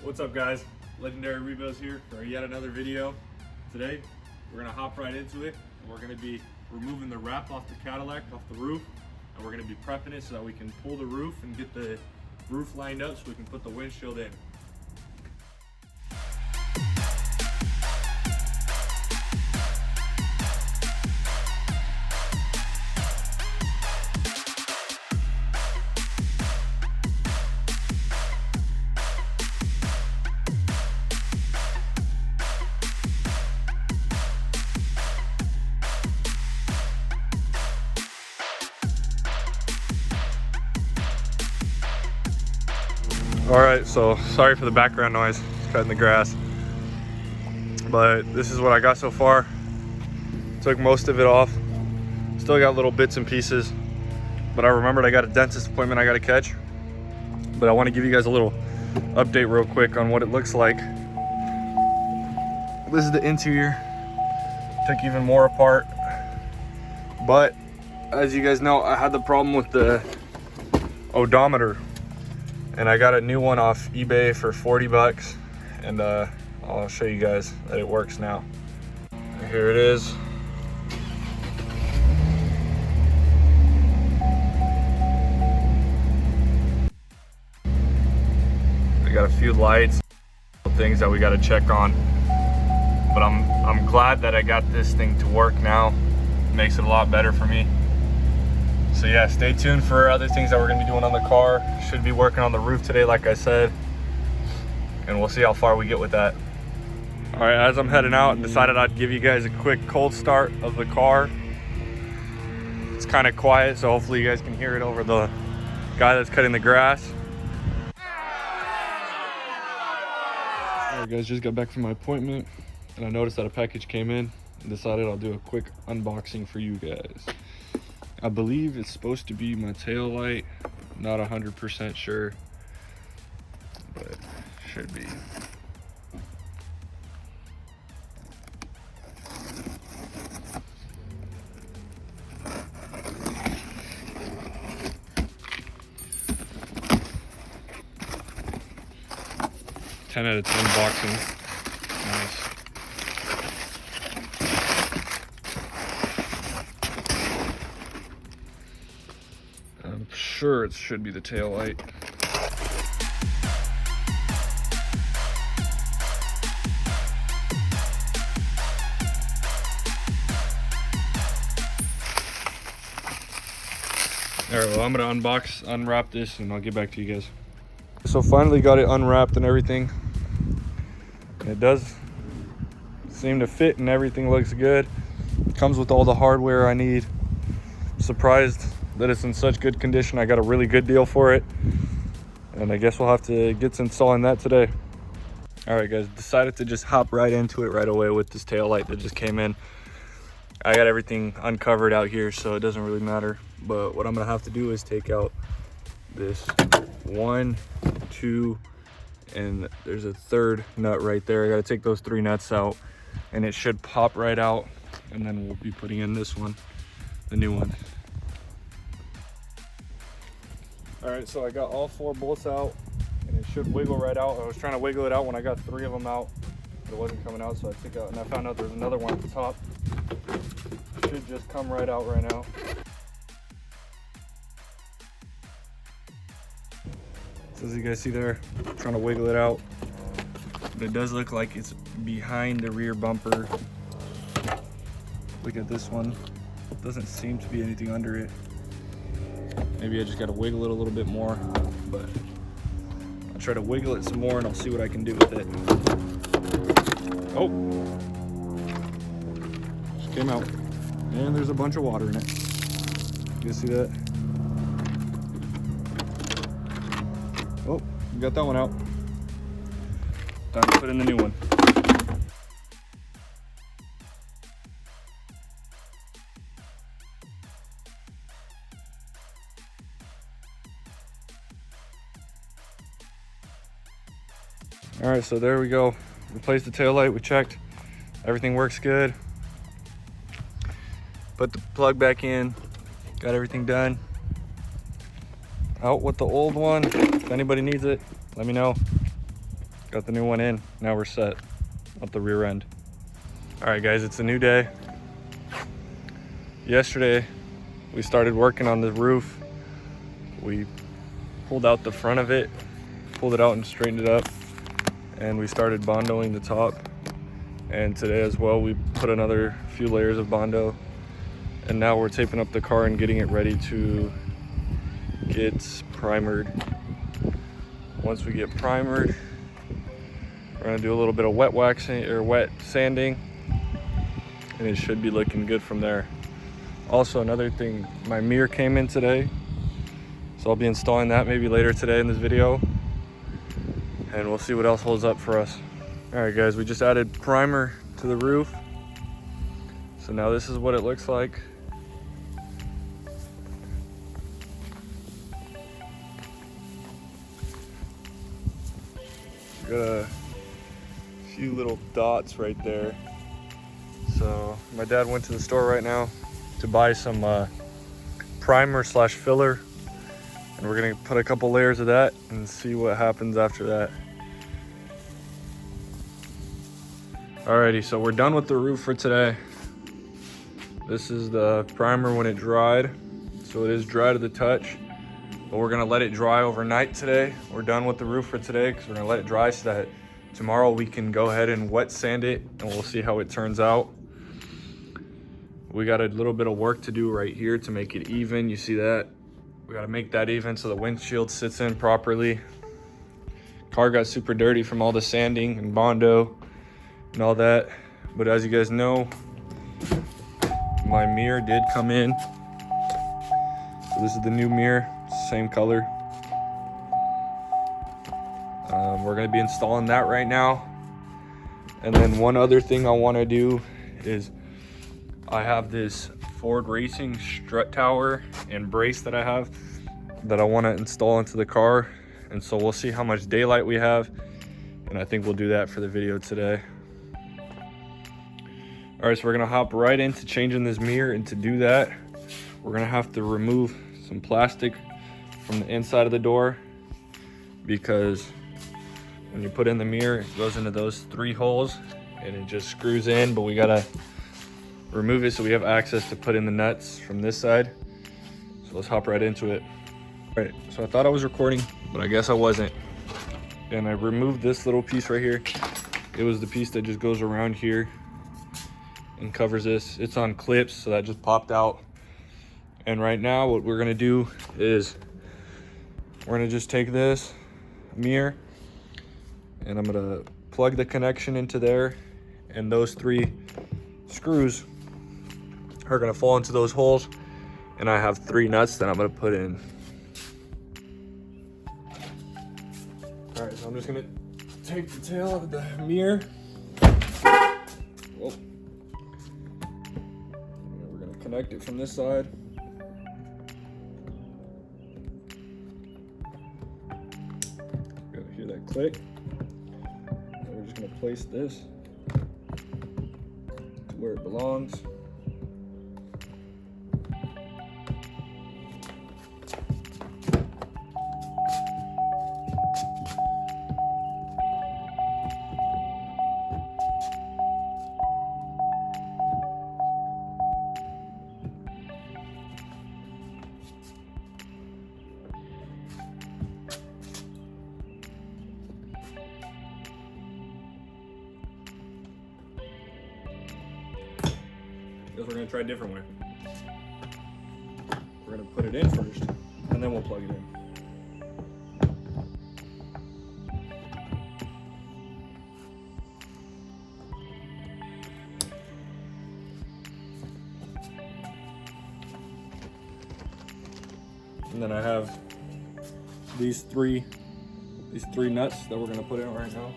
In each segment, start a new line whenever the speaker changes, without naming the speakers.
What's up, guys? Legendary Rebuilds here for yet another video. Today we're gonna hop right into it, and we're gonna be removing the wrap off the Cadillac, off the roof, and we're gonna be prepping it so that we can pull the roof and get the roof lined up so we can put the windshield in. All right, so sorry for the background noise, it's cutting the grass. But this is what I got so far. Took most of it off. Still got little bits and pieces. But I remembered I got a dentist appointment I gotta catch. But I wanna give you guys a little update real quick on what it looks like. This is the interior. Took even more apart. But as you guys know, I had the problem with the odometer. And I got a new one off eBay for 40 bucks. And I'll show you guys that it works now. Here it is. We got a few lights, things that we got to check on. But I'm glad that I got this thing to work now. It makes it a lot better for me. So yeah, stay tuned for other things that we're gonna be doing on the car. Should be working on the roof today, like I said. And we'll see how far we get with that. All right, as I'm heading out, I decided I'd give you guys a quick cold start of the car. It's kind of quiet, so hopefully you guys can hear it over the guy that's cutting the grass. All right guys, just got back from my appointment and I noticed that a package came in and decided I'll do a quick unboxing for you guys. I believe it's supposed to be my tail light. Not 100% sure, but should be. Ten out of 10 boxing. Nice. I'm sure it should be the tail light. All right, well, I'm gonna unwrap this and I'll get back to you guys. So finally got it unwrapped and everything. It does seem to fit and everything looks good. Comes with all the hardware I need. Surprised that it's in such good condition. I got a really good deal for it. And I guess we'll have to get to installing that today. All right guys, decided to just hop right into it right away with this tail light that just came in. I got everything uncovered out here, so it doesn't really matter. But what I'm gonna have to do is take out this 1, 2, and there's a third nut right there. I gotta take those 3 nuts out and it should pop right out. And then we'll be putting in this one, the new one. All right, so I got all 4 bolts out and it should wiggle right out. I was trying to wiggle it out when I got 3 of them out, but it wasn't coming out, so I took out, and I found out there's another one at the top. It should just come right out right now. So as you guys see there, I'm trying to wiggle it out. But it does look like it's behind the rear bumper. Look at this one. Doesn't seem to be anything under it. Maybe I just gotta wiggle it a little bit more, but I'll try to wiggle it some more and I'll see what I can do with it. Oh, just came out. And there's a bunch of water in it. You guys see that? Oh, we got that one out. Time to put in the new one. All right, so there we go. Replaced the tail light, we checked. Everything works good. Put the plug back in, got everything done. Out with the old one. If anybody needs it, let me know. Got the new one in. Now we're set up the rear end. All right, guys, it's a new day. Yesterday, we started working on the roof. We pulled out the front of it, pulled it out and straightened it up, and we started bondoing the top. And today as well, we put another few layers of bondo, and now we're taping up the car and getting it ready to get primered. Once we get primered, we're gonna do a little bit of wet waxing or wet sanding, and it should be looking good from there. Also, another thing, my mirror came in today, so I'll be installing that maybe later today in this video, and we'll see what else holds up for us. All right, guys, we just added primer to the roof, so now this is what it looks like. Got a few little dots right there. So my dad went to the store right now to buy some primer slash filler, and we're gonna put a couple layers of that and see what happens after that. Alrighty, so we're done with the roof for today. This is the primer when it dried. So it is dry to the touch, but we're gonna let it dry overnight today. We're done with the roof for today because we're gonna let it dry so that tomorrow we can go ahead and wet sand it, and we'll see how it turns out. We got a little bit of work to do right here to make it even. You see that? We gotta make that even so the windshield sits in properly. Car got super dirty from all the sanding and bondo and all that. But as you guys know, my mirror did come in. So this is the new mirror, same color. We're gonna be installing that right now. And then one other thing I wanna do is I have this Ford Racing strut tower and brace that I have that I wanna install into the car. And so we'll see how much daylight we have. And I think we'll do that for the video today. All right, so we're gonna hop right into changing this mirror, and to do that, we're gonna have to remove some plastic from the inside of the door, because when you put in the mirror, it goes into those 3 holes and it just screws in, but we gotta remove it so we have access to put in the nuts from this side. So let's hop right into it. All right, so I thought I was recording, but I guess I wasn't. And I removed this little piece right here. It was the piece that just goes around here and covers this. It's on clips, so that just popped out. And right now what we're gonna do is we're gonna just take this mirror and I'm gonna plug the connection into there, and those 3 screws are gonna fall into those holes, and I have 3 nuts that I'm gonna put in. All right, so I'm just gonna take the tail of the mirror. Whoa. We're gonna connect it from this side. You're gonna hear that click. And we're just gonna place this to where it belongs. Guess we're gonna try a different way. We're gonna put it in first, and then we'll plug it in. And then I have these three nuts that we're gonna put in right now.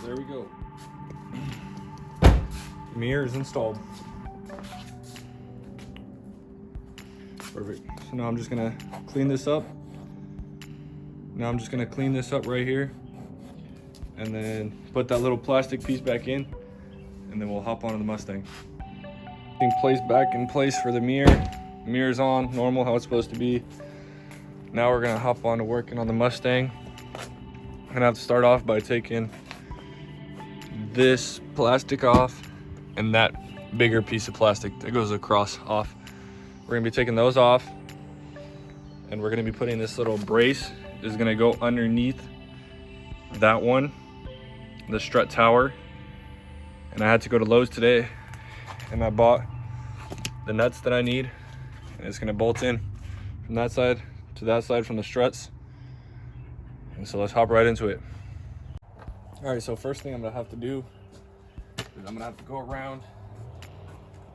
There we go. Mirror is installed. Perfect. So now I'm just gonna clean this up. Now I'm just gonna clean this up right here and then put that little plastic piece back in, and then we'll hop onto the Mustang. Everything placed back in place for the mirror. Mirror's on, normal, how it's supposed to be. Now we're gonna hop on to working on the Mustang. I'm gonna have to start off by taking this plastic off and that bigger piece of plastic that goes across off. We're gonna be taking those off, and we're gonna be putting this little brace is gonna go underneath that one, the strut tower. And I had to go to Lowe's today and I bought the nuts that I need, and it's gonna bolt in from that side to that side from the struts. And so let's hop right into it. All right, so first thing I'm gonna have to do is I'm gonna have to go around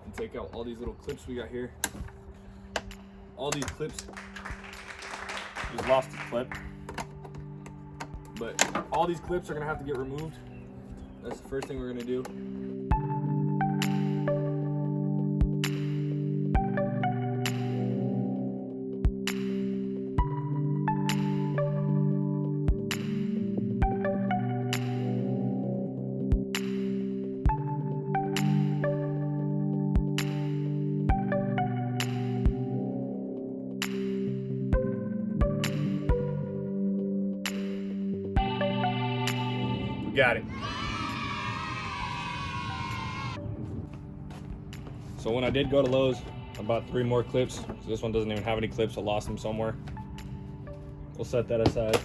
and take out all these little clips we got here. All these clips, just lost a clip, but all these clips are gonna have to get removed. That's the first thing we're gonna do. Got it. So when I did go to Lowe's, I bought 3 more clips. So this one doesn't even have any clips. I lost them somewhere. We'll set that aside.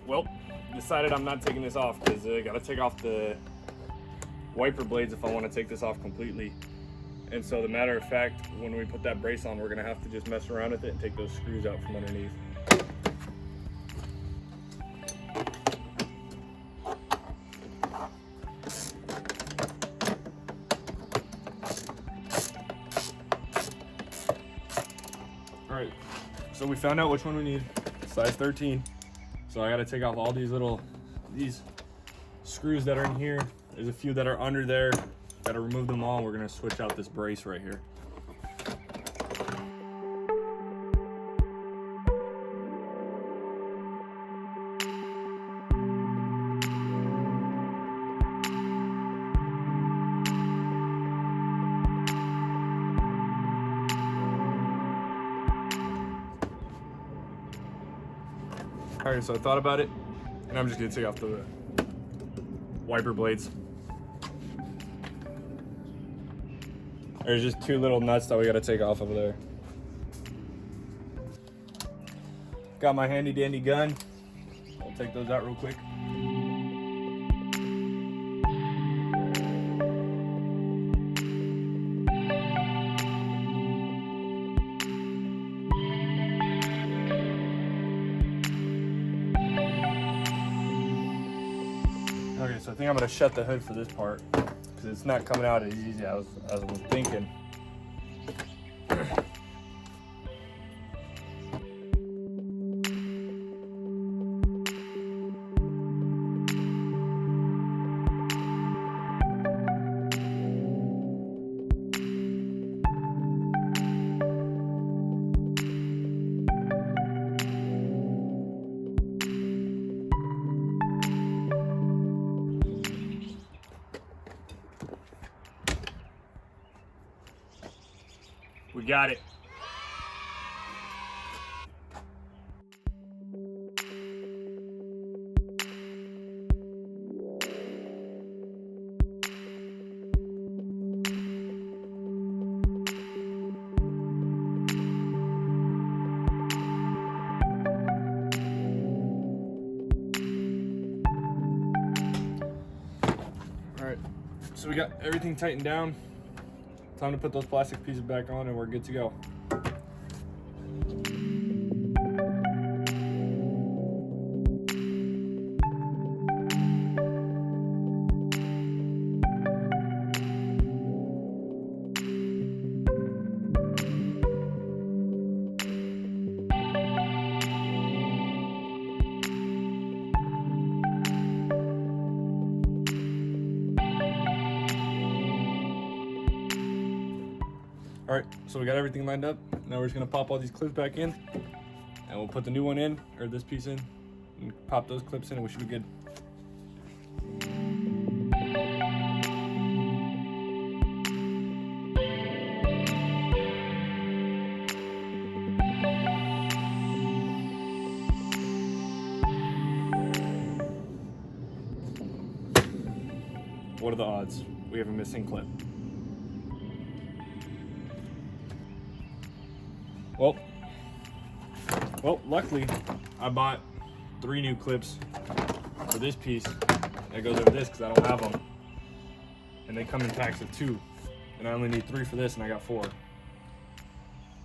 Well, decided I'm not taking this off because I gotta take off the wiper blades if I want to take this off completely. And so the matter of fact, when we put that brace on, we're gonna have to just mess around with it and take those screws out from underneath. All right, so we found out which one we need, size 13. So I gotta take off all these screws that are in here. There's a few that are under there. Gotta remove them all. We're gonna switch out this brace right here. All right, so I thought about it, and I'm just gonna take off the wiper blades. There's just 2 little nuts that we gotta take off over there. Got my handy dandy gun. I'll take those out real quick. Okay, so I think I'm gonna shut the hood for this part because it's not coming out as easy as I was thinking. We got it. All right, so we got everything tightened down. Time to put those plastic pieces back on and we're good to go. All right, so we got everything lined up. Now we're just gonna pop all these clips back in, and we'll put the new one in, or this piece in, and pop those clips in, and we should be good. What are the odds? We have a missing clip. Well, luckily, I bought 3 new clips for this piece that goes over this because I don't have them. And they come in packs of 2. And I only need 3 for this, and I got 4.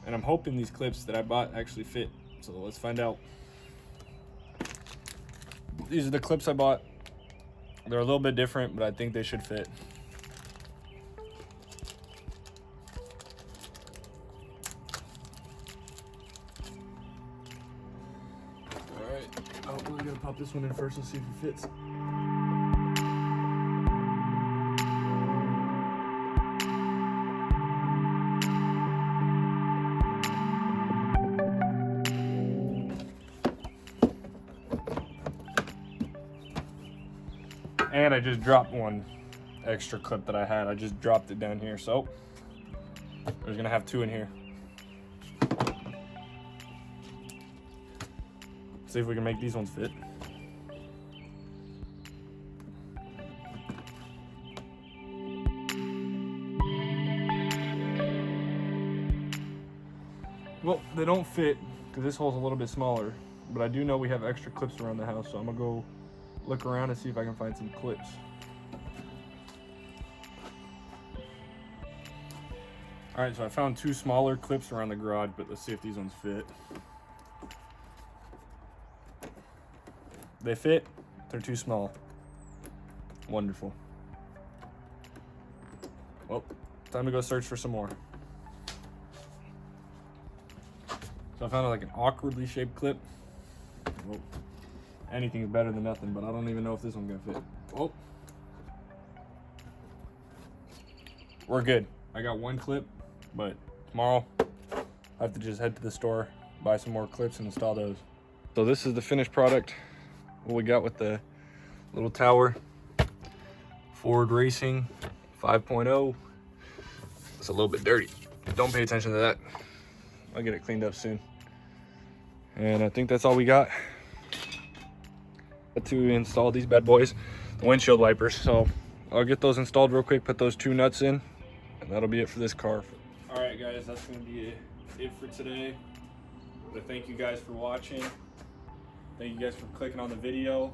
And I'm hoping these clips that I bought actually fit. So let's find out. These are the clips I bought. They're a little bit different, but I think they should fit. We're gonna pop this one in first. Let's see if it fits. And I just dropped one extra clip that I had. I just dropped it down here, so we're gonna have 2 in here. See if we can make these ones fit. Well, they don't fit because this hole's a little bit smaller, but I do know we have extra clips around the house, so I'm gonna go look around and see if I can find some clips. All right, so I found 2 smaller clips around the garage, but let's see if these ones fit. They fit, they're too small. Wonderful. Well, time to go search for some more. So I found like an awkwardly shaped clip. Well, anything's better than nothing, but I don't even know if this one's gonna fit. Oh, we're good. I got 1 clip, but tomorrow I have to just head to the store, buy some more clips and install those. So this is the finished product. What we got with the little tower. Ford Racing 5.0. It's a little bit dirty. Don't pay attention to that. I'll get it cleaned up soon. And I think that's all we got. To install these bad boys, the windshield wipers. So I'll get those installed real quick, put those 2 nuts in, and that'll be it for this car. All right, guys, that's gonna be it for today. But thank you guys for watching. Thank you guys for clicking on the video.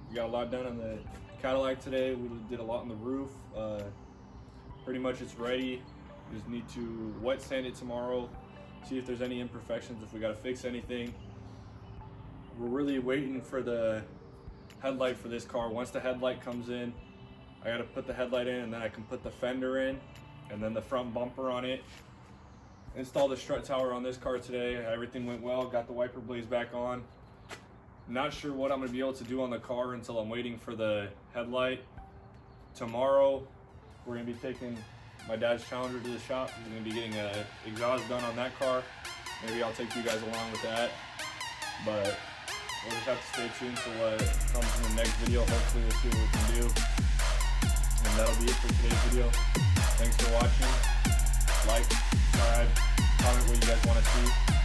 We got a lot done on the Cadillac today. We did a lot on the roof. Pretty much it's ready. We just need to wet sand it tomorrow, see if there's any imperfections, if we got to fix anything. We're really waiting for the headlight for this car. Once the headlight comes in, I got to put the headlight in, and then I can put the fender in, and then the front bumper on it. Install the strut tower on this car today. Everything went well. Got the wiper blades back on. Not sure what I'm going to be able to do on the car until I'm waiting for the headlight. Tomorrow, we're going to be taking my dad's Challenger to the shop. He's going to be getting an exhaust done on that car. Maybe I'll take you guys along with that. But we'll just have to stay tuned for what comes in the next video. Hopefully we'll see what we can do. And that'll be it for today's video. Thanks for watching. Like, subscribe, comment what you guys want to see.